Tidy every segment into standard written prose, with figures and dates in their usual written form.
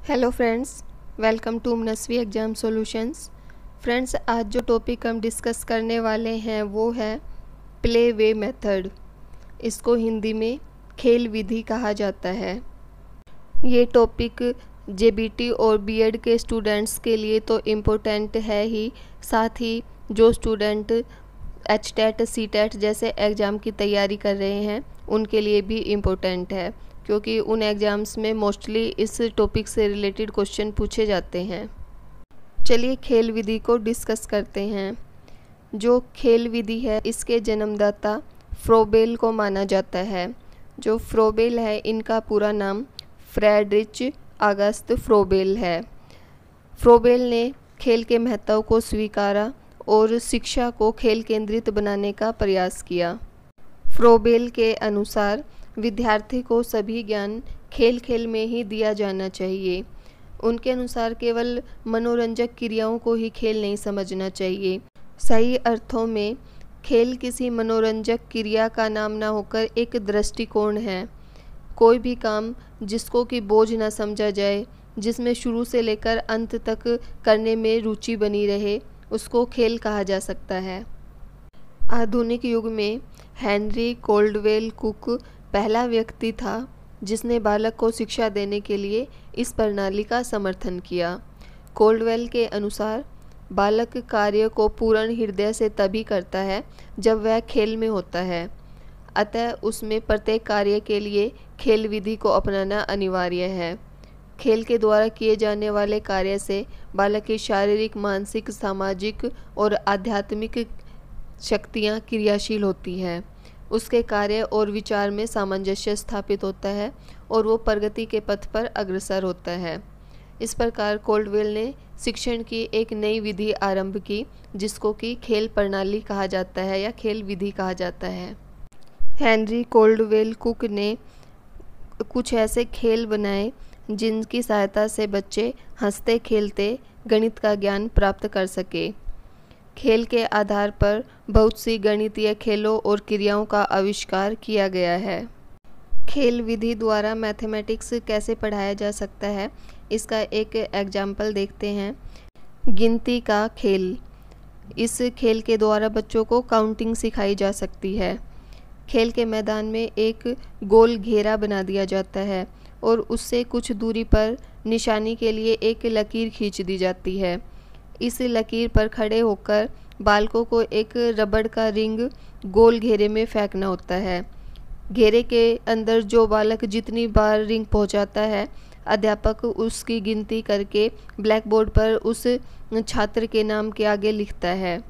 Hello friends, welcome to Manasvi exam solutions. Friends, आज जो topic हम डिस्कस करने वाले हैं वो है प्ले वे मेथड। इसको हिंदी में खेल विधि कहा जाता है। ये टॉपिक जेबीटी और बीएड के स्टूडेंट्स के लिए तो इम्पोर्टेंट है ही, साथ ही जो स्टूडेंट एचटेट सीटेट जैसे एग्ज़ाम की तैयारी कर रहे हैं उनके लिए भी इम्पोर्टेंट है, क्योंकि उन एग्ज़ाम्स में मोस्टली इस टॉपिक से रिलेटेड क्वेश्चन पूछे जाते हैं। चलिए खेल विधि को डिस्कस करते हैं। जो खेल विधि है इसके जन्मदाता फ्रोबेल को माना जाता है। जो फ्रोबेल है इनका पूरा नाम फ्रेडरिच ऑगस्ट फ्रोबेल है। फ्रोबेल ने खेल के महत्व को स्वीकारा और शिक्षा को खेल केंद्रित बनाने का प्रयास किया। फ्रोबेल के अनुसार विद्यार्थी को सभी ज्ञान खेल खेल में ही दिया जाना चाहिए। उनके अनुसार केवल मनोरंजक क्रियाओं को ही खेल नहीं समझना चाहिए। सही अर्थों में खेल किसी मनोरंजक क्रिया का नाम ना होकर एक दृष्टिकोण है। कोई भी काम जिसको कि बोझ ना समझा जाए, जिसमें शुरू से लेकर अंत तक करने में रुचि बनी रहे, उसको खेल कहा जा सकता है। आधुनिक युग में हेनरी कोल्डवेल कुक पहला व्यक्ति था जिसने बालक को शिक्षा देने के लिए इस प्रणाली का समर्थन किया। कोल्डवेल के अनुसार बालक कार्य को पूर्ण हृदय से तभी करता है जब वह खेल में होता है, अतः उसमें प्रत्येक कार्य के लिए खेल विधि को अपनाना अनिवार्य है। खेल के द्वारा किए जाने वाले कार्य से बालक की शारीरिक, मानसिक, सामाजिक और आध्यात्मिक शक्तियाँ क्रियाशील होती हैं। उसके कार्य और विचार में सामंजस्य स्थापित होता है और वो प्रगति के पथ पर अग्रसर होता है। इस प्रकार कोल्डवेल ने शिक्षण की एक नई विधि आरंभ की, जिसको कि खेल प्रणाली कहा जाता है या खेल विधि कहा जाता है। हेनरी कोल्डवेल कुक ने कुछ ऐसे खेल बनाए जिनकी सहायता से बच्चे हंसते खेलते गणित का ज्ञान प्राप्त कर सके। खेल के आधार पर बहुत सी गणितीय खेलों और क्रियाओं का आविष्कार किया गया है। खेल विधि द्वारा मैथमेटिक्स कैसे पढ़ाया जा सकता है, इसका एक एग्जाम्पल देखते हैं। गिनती का खेल। इस खेल के द्वारा बच्चों को काउंटिंग सिखाई जा सकती है। खेल के मैदान में एक गोल घेरा बना दिया जाता है और उससे कुछ दूरी पर निशानी के लिए एक लकीर खींच दी जाती है। इस लकीर पर खड़े होकर बालकों को एक रबड़ का रिंग गोल घेरे में फेंकना होता है। घेरे के अंदर जो बालक जितनी बार रिंग पहुंचाता है, अध्यापक उसकी गिनती करके ब्लैक बोर्ड पर उस छात्र के नाम के आगे लिखता है।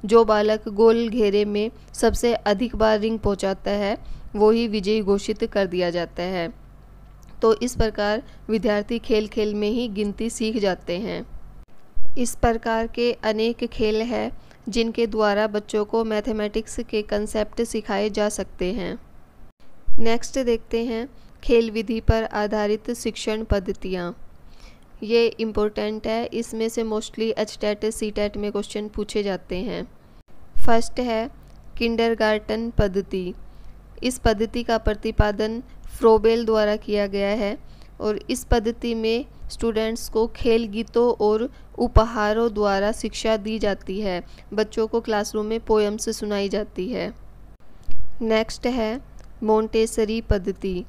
जो बालक गोल घेरे में सबसे अधिक बार रिंग पहुंचाता है वो ही विजयी घोषित कर दिया जाता है। तो इस प्रकार विद्यार्थी खेल खेल में ही गिनती सीख जाते हैं। इस प्रकार के अनेक खेल हैं जिनके द्वारा बच्चों को मैथमेटिक्स के कंसेप्ट सिखाए जा सकते हैं। नेक्स्ट देखते हैं खेल विधि पर आधारित शिक्षण पद्धतियाँ। ये इम्पोर्टेंट है, इसमें से मोस्टली एचटेट सीटेट में क्वेश्चन पूछे जाते हैं। फर्स्ट है किंडरगार्टन पद्धति। इस पद्धति का प्रतिपादन फ्रोबेल द्वारा किया गया है और इस पद्धति में स्टूडेंट्स को खेल गीतों और उपहारों द्वारा शिक्षा दी जाती है। बच्चों को क्लासरूम में पोएम्स सुनाई जाती है। नेक्स्ट है मोंटेसरी पद्धति।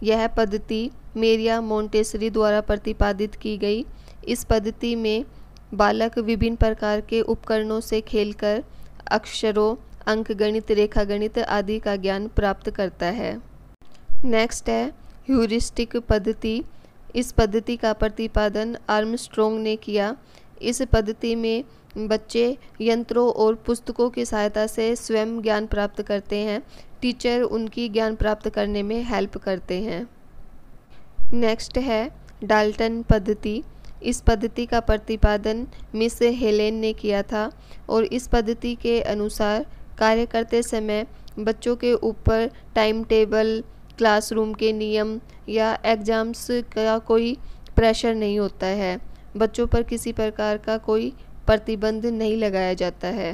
यह पद्धति मेरिया मोंटेसरी द्वारा प्रतिपादित की गई। इस पद्धति में बालक विभिन्न प्रकार के उपकरणों से खेलकर अक्षरों, अंकगणित, रेखागणित आदि का ज्ञान प्राप्त करता है। नेक्स्ट है ह्यूरिस्टिक पद्धति। इस पद्धति का प्रतिपादन आर्मस्ट्रॉन्ग ने किया। इस पद्धति में बच्चे यंत्रों और पुस्तकों की सहायता से स्वयं ज्ञान प्राप्त करते हैं। टीचर उनकी ज्ञान प्राप्त करने में हेल्प करते हैं। नेक्स्ट है डाल्टन पद्धति। इस पद्धति का प्रतिपादन मिस हेलेन ने किया था और इस पद्धति के अनुसार कार्य करते समय बच्चों के ऊपर टाइम टेबल, क्लासरूम के नियम या एग्ज़ाम्स का कोई प्रेशर नहीं होता है। बच्चों पर किसी प्रकार का कोई प्रतिबंध नहीं लगाया जाता है।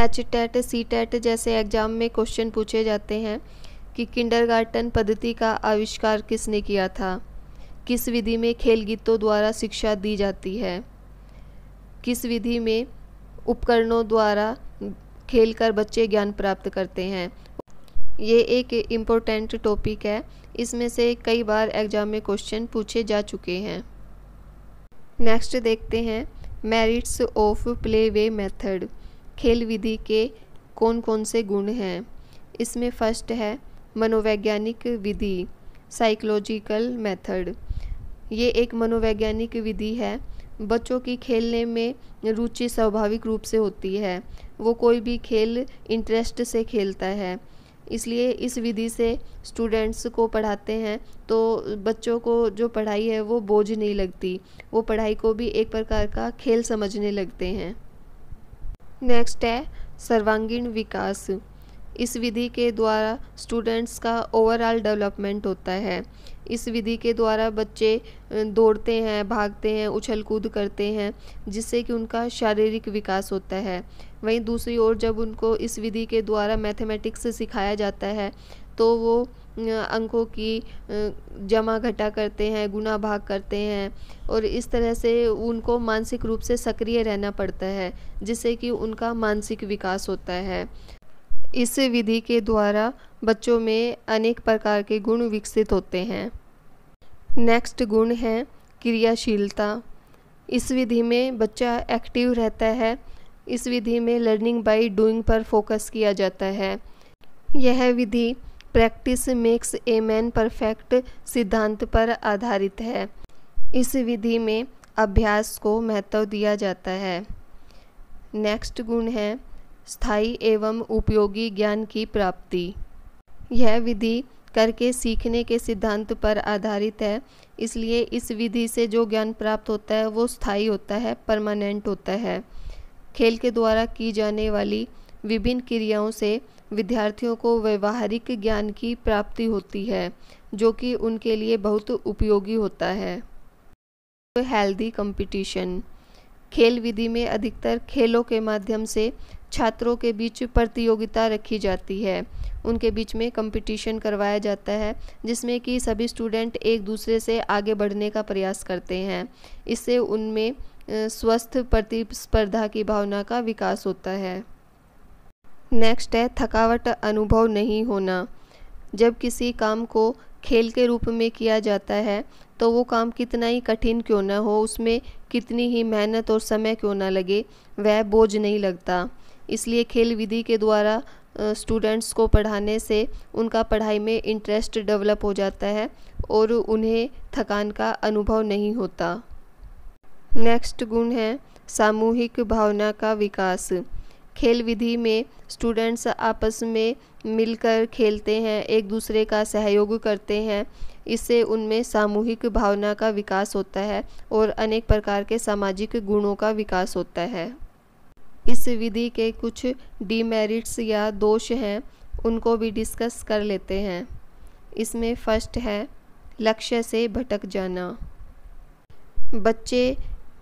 एचटेट सीटेट जैसे एग्ज़ाम में क्वेश्चन पूछे जाते हैं कि किंडरगार्टन पद्धति का आविष्कार किसने किया था। किस विधि में खेल गीतों द्वारा शिक्षा दी जाती है? किस विधि में उपकरणों द्वारा खेलकर बच्चे ज्ञान प्राप्त करते हैं? ये एक इम्पोर्टेंट टॉपिक है, इसमें से कई बार एग्जाम में क्वेश्चन पूछे जा चुके हैं। नेक्स्ट देखते हैं merits of play way method. खेल विधि के कौन कौन से गुण हैं? इसमें फर्स्ट है मनोवैज्ञानिक विधि, साइकोलॉजिकल मेथड। ये एक मनोवैज्ञानिक विधि है। बच्चों की खेलने में रुचि स्वाभाविक रूप से होती है, वो कोई भी खेल इंटरेस्ट से खेलता है, इसलिए इस विधि से स्टूडेंट्स को पढ़ाते हैं तो बच्चों को जो पढ़ाई है वो बोझ नहीं लगती, वो पढ़ाई को भी एक प्रकार का खेल समझने लगते हैं। नेक्स्ट है सर्वांगीण विकास। इस विधि के द्वारा स्टूडेंट्स का ओवरऑल डेवलपमेंट होता है। इस विधि के द्वारा बच्चे दौड़ते हैं, भागते हैं, उछल कूद करते हैं, जिससे कि उनका शारीरिक विकास होता है। वहीं दूसरी ओर जब उनको इस विधि के द्वारा मैथमेटिक्स सिखाया जाता है तो वो अंकों की जमा घटा करते हैं, गुना भाग करते हैं, और इस तरह से उनको मानसिक रूप से सक्रिय रहना पड़ता है, जिससे कि उनका मानसिक विकास होता है। इस विधि के द्वारा बच्चों में अनेक प्रकार के गुण विकसित होते हैं। नेक्स्ट गुण है क्रियाशीलता। इस विधि में बच्चा एक्टिव रहता है। इस विधि में लर्निंग बाय डूइंग पर फोकस किया जाता है। यह विधि practice makes a man perfect सिद्धांत पर आधारित है। इस विधि में अभ्यास को महत्व दिया जाता है। नेक्स्ट गुण है स्थायी एवं उपयोगी ज्ञान की प्राप्ति। यह विधि करके सीखने के सिद्धांत पर आधारित है, इसलिए इस विधि से जो ज्ञान प्राप्त होता है वो स्थायी होता है, परमानेंट होता है। खेल के द्वारा की जाने वाली विभिन्न क्रियाओं से विद्यार्थियों को व्यवहारिक ज्ञान की प्राप्ति होती है, जो कि उनके लिए बहुत उपयोगी होता है। Healthy competition. खेल विधि में अधिकतर खेलों के माध्यम से छात्रों के बीच प्रतियोगिता रखी जाती है, उनके बीच में कंपटीशन करवाया जाता है, जिसमें कि सभी स्टूडेंट एक दूसरे से आगे बढ़ने का प्रयास करते हैं। इससे उनमें स्वस्थ प्रतिस्पर्धा की भावना का विकास होता है। नेक्स्ट है थकावट अनुभव नहीं होना। जब किसी काम को खेल के रूप में किया जाता है तो वो काम कितना ही कठिन क्यों ना हो, उसमें कितनी ही मेहनत और समय क्यों ना लगे, वह बोझ नहीं लगता। इसलिए खेल विधि के द्वारा स्टूडेंट्स को पढ़ाने से उनका पढ़ाई में इंटरेस्ट डेवलप हो जाता है और उन्हें थकान का अनुभव नहीं होता। नेक्स्ट गुण है सामूहिक भावना का विकास। खेल विधि में स्टूडेंट्स आपस में मिलकर खेलते हैं, एक दूसरे का सहयोग करते हैं, इससे उनमें सामूहिक भावना का विकास होता है और अनेक प्रकार के सामाजिक गुणों का विकास होता है। इस विधि के कुछ डीमेरिट्स या दोष हैं, उनको भी डिस्कस कर लेते हैं। इसमें फर्स्ट है लक्ष्य से भटक जाना। बच्चे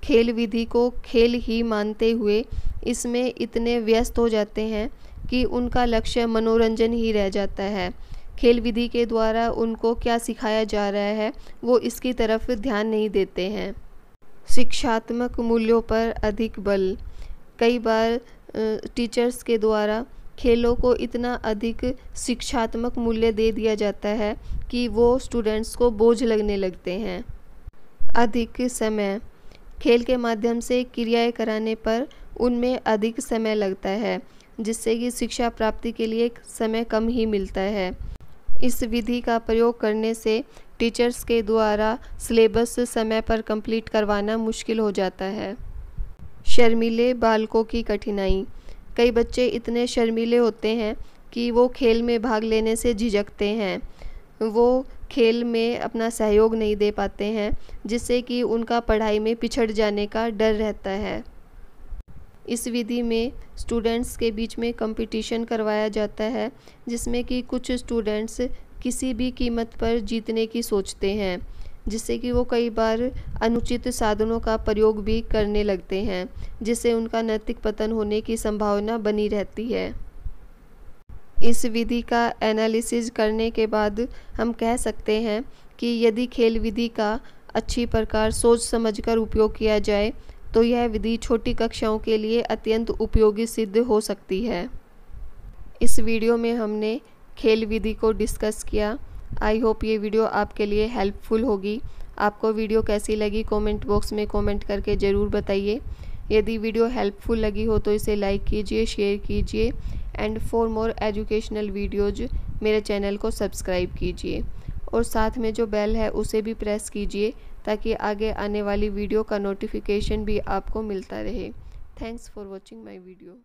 खेल विधि को खेल ही मानते हुए इसमें इतने व्यस्त हो जाते हैं कि उनका लक्ष्य मनोरंजन ही रह जाता है। खेल विधि के द्वारा उनको क्या सिखाया जा रहा है वो इसकी तरफ ध्यान नहीं देते हैं। शिक्षात्मक मूल्यों पर अधिक बल। कई बार टीचर्स के द्वारा खेलों को इतना अधिक शिक्षात्मक मूल्य दे दिया जाता है कि वो स्टूडेंट्स को बोझ लगने लगते हैं। अधिक समय। खेल के माध्यम से क्रियाएं कराने पर उनमें अधिक समय लगता है, जिससे कि शिक्षा प्राप्ति के लिए समय कम ही मिलता है। इस विधि का प्रयोग करने से टीचर्स के द्वारा सिलेबस समय पर कंप्लीट करवाना मुश्किल हो जाता है। शर्मीले बालकों की कठिनाई। कई बच्चे इतने शर्मीले होते हैं कि वो खेल में भाग लेने से झिझकते हैं, वो खेल में अपना सहयोग नहीं दे पाते हैं, जिससे कि उनका पढ़ाई में पिछड़ जाने का डर रहता है। इस विधि में स्टूडेंट्स के बीच में कंपटीशन करवाया जाता है, जिसमें कि कुछ स्टूडेंट्स किसी भी कीमत पर जीतने की सोचते हैं, जिससे कि वो कई बार अनुचित साधनों का प्रयोग भी करने लगते हैं, जिससे उनका नैतिक पतन होने की संभावना बनी रहती है। इस विधि का एनालिसिस करने के बाद हम कह सकते हैं कि यदि खेल विधि का अच्छी प्रकार सोच समझकर उपयोग किया जाए तो यह विधि छोटी कक्षाओं के लिए अत्यंत उपयोगी सिद्ध हो सकती है। इस वीडियो में हमने खेल विधि को डिस्कस किया। आई होप ये वीडियो आपके लिए हेल्पफुल होगी। आपको वीडियो कैसी लगी कमेंट बॉक्स में कमेंट करके ज़रूर बताइए। यदि वीडियो हेल्पफुल लगी हो तो इसे लाइक कीजिए, शेयर कीजिए and for more educational videos मेरे चैनल को सब्सक्राइब कीजिए और साथ में जो बेल है उसे भी प्रेस कीजिए ताकि आगे आने वाली वीडियो का नोटिफिकेशन भी आपको मिलता रहे। Thanks for watching my video.